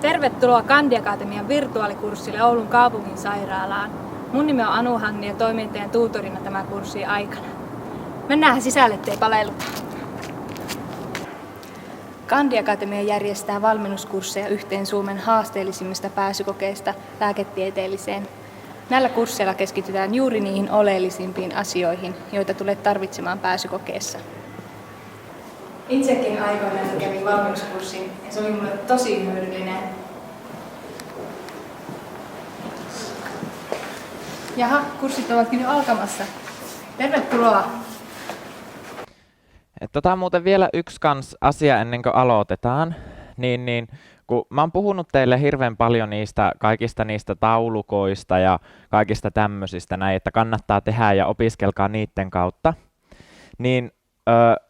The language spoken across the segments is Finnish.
Tervetuloa Kandi-akatemian virtuaalikurssille Oulun kaupungin sairaalaan. Mun nimi on Anu Hanni ja toimin teidän tuutorina tämän kurssin aikana. Mennään sisälle, ettei palelluta. Kandi-akatemia järjestää valmennuskursseja yhteen Suomen haasteellisimmista pääsykokeista lääketieteelliseen. Näillä kursseilla keskitytään juuri niihin oleellisimpiin asioihin, joita tulet tarvitsemaan pääsykokeessa. Itsekin aikoinaan kävin valmennuskurssin ja se oli mulle tosi hyödyllinen. Jaha, kurssit ovatkin jo alkamassa. Tervetuloa! Tämä on muuten vielä yksi asia ennen kuin aloitetaan. Kun mä oon puhunut teille hirveän paljon kaikista niistä taulukoista ja kaikista tämmöisistä näin, että kannattaa tehdä ja opiskelkaa niiden kautta, niin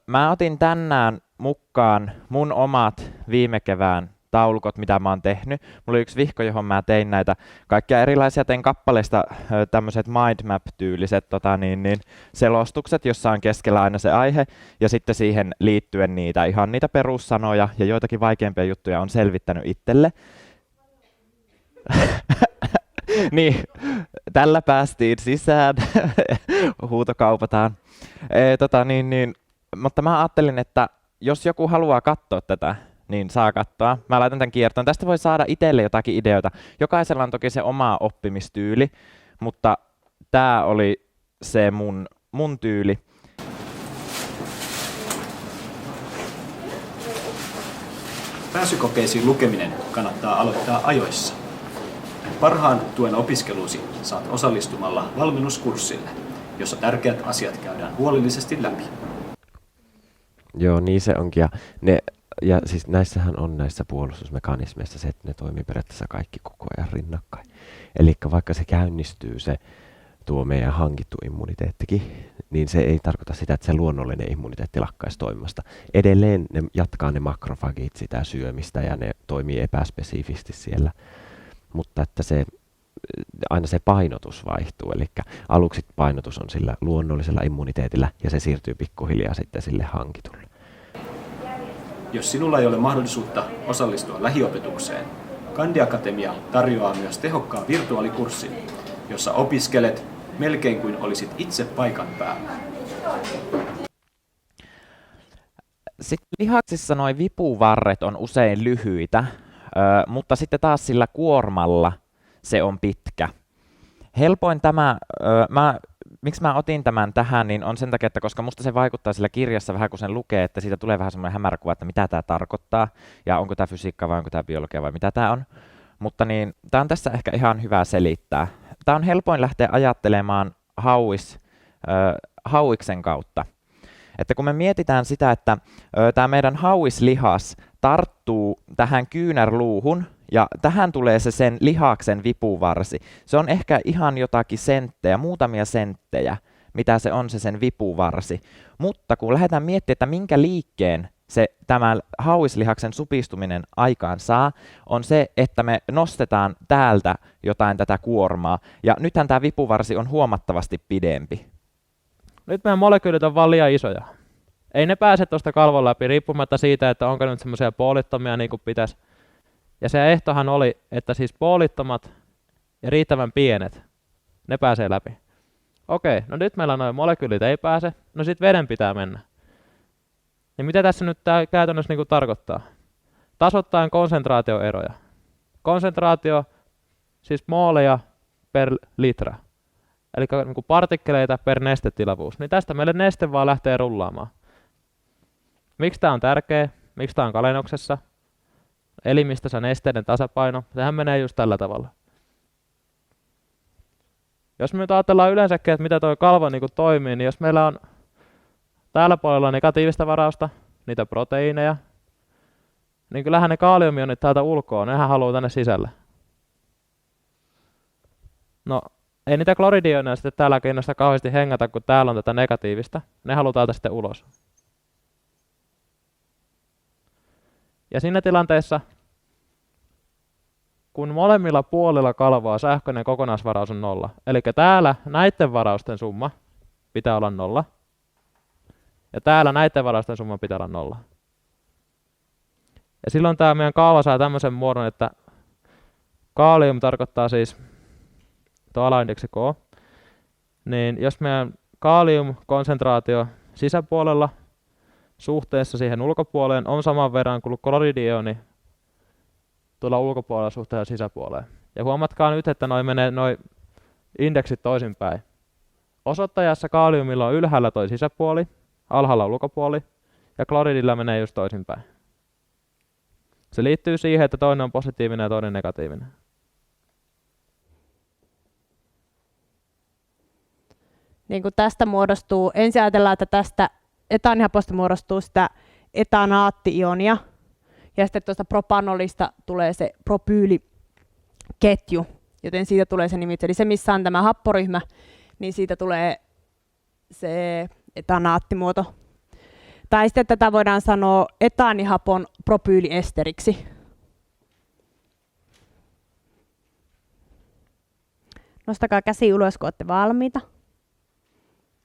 mä otin tänään mukaan mun omat viime kevään taulukot, mitä mä oon tehnyt. Mulla oli yksi vihko, johon mä tein näitä kaikkia erilaisia, tein kappaleista tämmöiset mindmap-tyyliset selostukset, jossa on keskellä aina se aihe, ja sitten siihen liittyen niitä perussanoja ja joitakin vaikeampia juttuja on selvittänyt itselle. Niin, tällä päästiin sisään, huutokaupataan. Mutta mä ajattelin, että jos joku haluaa katsoa tätä, niin saa katsoa. Mä laitan tämän kiertoon. Tästä voi saada itselle jotakin ideoita. Jokaisella on toki se oma oppimistyyli, mutta tää oli se mun tyyli. Pääsykokeisiin lukeminen kannattaa aloittaa ajoissa. Parhaan tuen opiskeluusi saat osallistumalla valmennuskurssille, jossa tärkeät asiat käydään huolellisesti läpi. Joo, niin se onkin. Ja siis näissähän on näissä puolustusmekanismeissa se, että ne toimii periaatteessa kaikki koko ajan rinnakkain. Eli vaikka se käynnistyy tuo meidän hankittu immuniteettikin, niin se ei tarkoita sitä, että se luonnollinen immuniteetti lakkaisi toimimasta. Edelleen ne jatkaa ne makrofagit sitä syömistä ja ne toimii epäspesifisti siellä. Mutta että aina se painotus vaihtuu, eli aluksi painotus on sillä luonnollisella immuniteetillä ja se siirtyy pikkuhiljaa sitten sille hankitulle. Jos sinulla ei ole mahdollisuutta osallistua lähiopetukseen, Kandi-akatemia tarjoaa myös tehokkaan virtuaalikurssin, jossa opiskelet melkein kuin olisit itse paikan päällä. Sitten lihaksissa nuo vipuvarret on usein lyhyitä, mutta sitten taas sillä kuormalla se on pitkä. Helpoin miksi mä otin tämän tähän, niin on sen takia, että koska musta se vaikuttaa sillä kirjassa vähän kun sen lukee, että siitä tulee vähän semmoinen hämärä kuva, että mitä tämä tarkoittaa ja onko tämä fysiikka vai onko tämä biologia vai mitä tämä on. Mutta tämä on tässä ehkä ihan hyvä selittää. Tämä on helpoin lähteä ajattelemaan hauiksen kautta. Että kun me mietitään sitä, että tämä meidän hauislihas tarttuu tähän kyynärluuhun ja tähän tulee se sen lihaksen vipuvarsi. Se on ehkä ihan jotakin senttejä, muutamia senttejä, mitä se on se sen vipuvarsi. Mutta kun lähdetään miettimään, että minkä liikkeen tämä hauislihaksen supistuminen aikaan saa, on se, että me nostetaan täältä jotain tätä kuormaa. Ja nythän tämä vipuvarsi on huomattavasti pidempi. Nyt meidän molekyylit on vaan liian isoja. Ei ne pääse tuosta kalvon läpi, riippumatta siitä, että onko nyt semmoisia poolittomia niin kuin pitäisi. Ja se ehtohan oli, että siis poolittomat ja riittävän pienet, ne pääsee läpi. Okei, no nyt meillä noin molekyylit ei pääse, no sit veden pitää mennä. Ja mitä tässä nyt tää käytännössä niin kuin tarkoittaa? Tasoittaen konsentraatioeroja. Konsentraatio, siis mooleja per litra. Eli niin partikkeleita per nestetilavuus. Niin tästä meille neste vaan lähtee rullaamaan. Miksi tämä on tärkeä? Miksi tämä on kalennuksessa? Elimistössä nesteiden tasapaino. Sehän menee just tällä tavalla. Jos me nyt ajatellaan yleensäkin, että mitä tuo kalvo niin toimii, niin jos meillä on täällä puolella negatiivista varausta, niitä proteiineja, niin kyllähän ne kaaliumionit täältä ulkoa, nehän haluaa tänne sisälle. No, ei niitä kloridioneja sitten täällä kiinnosta kauheasti hengätä, kun täällä on tätä negatiivista. Ne haluaa täältä sitten ulos. Ja siinä tilanteessa, kun molemmilla puolilla kalvoa sähköinen kokonaisvaraus on 0, eli täällä näiden varausten summa pitää olla 0, ja täällä näiden varausten summa pitää olla 0. Ja silloin tämä meidän kaava saa tämmöisen muodon, että kaalium tarkoittaa siis tuo alaindeksi K, niin jos meidän kaaliumkonsentraatio sisäpuolella suhteessa siihen ulkopuoleen on saman verran kuin kloridioni tuolla ulkopuolella suhteessa sisäpuoleen. Ja huomatkaa nyt, että menee indeksit toisinpäin. Osoittajassa kaaliumilla on ylhäällä toi sisäpuoli, alhaalla ulkopuoli, ja kloridilla menee just toisinpäin. Se liittyy siihen, että toinen on positiivinen ja toinen negatiivinen. Niin kuin tästä muodostuu, ensin ajatellaan, että tästä etaanihaposta muodostuu sitä etanaatti-ionia, ja sitten tuosta propanolista tulee se propyyliketju, joten siitä tulee se nimi. Eli se, missä on tämä happoryhmä, niin siitä tulee se etanaattimuoto. Tai sitten tätä voidaan sanoa etaanihapon propyyliesteriksi. Nostakaa käsi ylös, kun olette valmiita.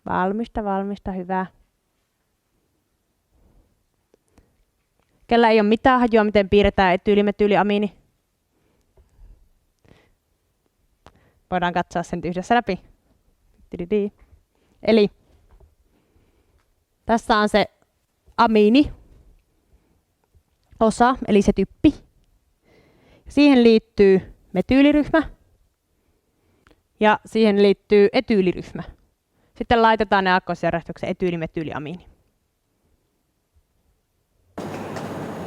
Valmista, hyvä. Kellä ei ole mitään hajua, miten piirretään etyylimetyyliamiini. Voidaan katsoa sen yhdessä läpi. Eli tässä on se amiini osa, eli se typpi. Siihen liittyy metyyliryhmä ja siihen liittyy etyyliryhmä. Sitten laitetaan ne aakkosjärjestyksen etyylimetyyliamiini.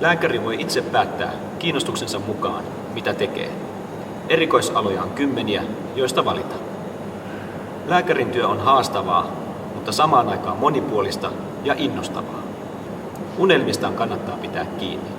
Lääkäri voi itse päättää kiinnostuksensa mukaan, mitä tekee. Erikoisaloja on kymmeniä, joista valita. Lääkärin työ on haastavaa, mutta samaan aikaan monipuolista ja innostavaa. Unelmistaan kannattaa pitää kiinni.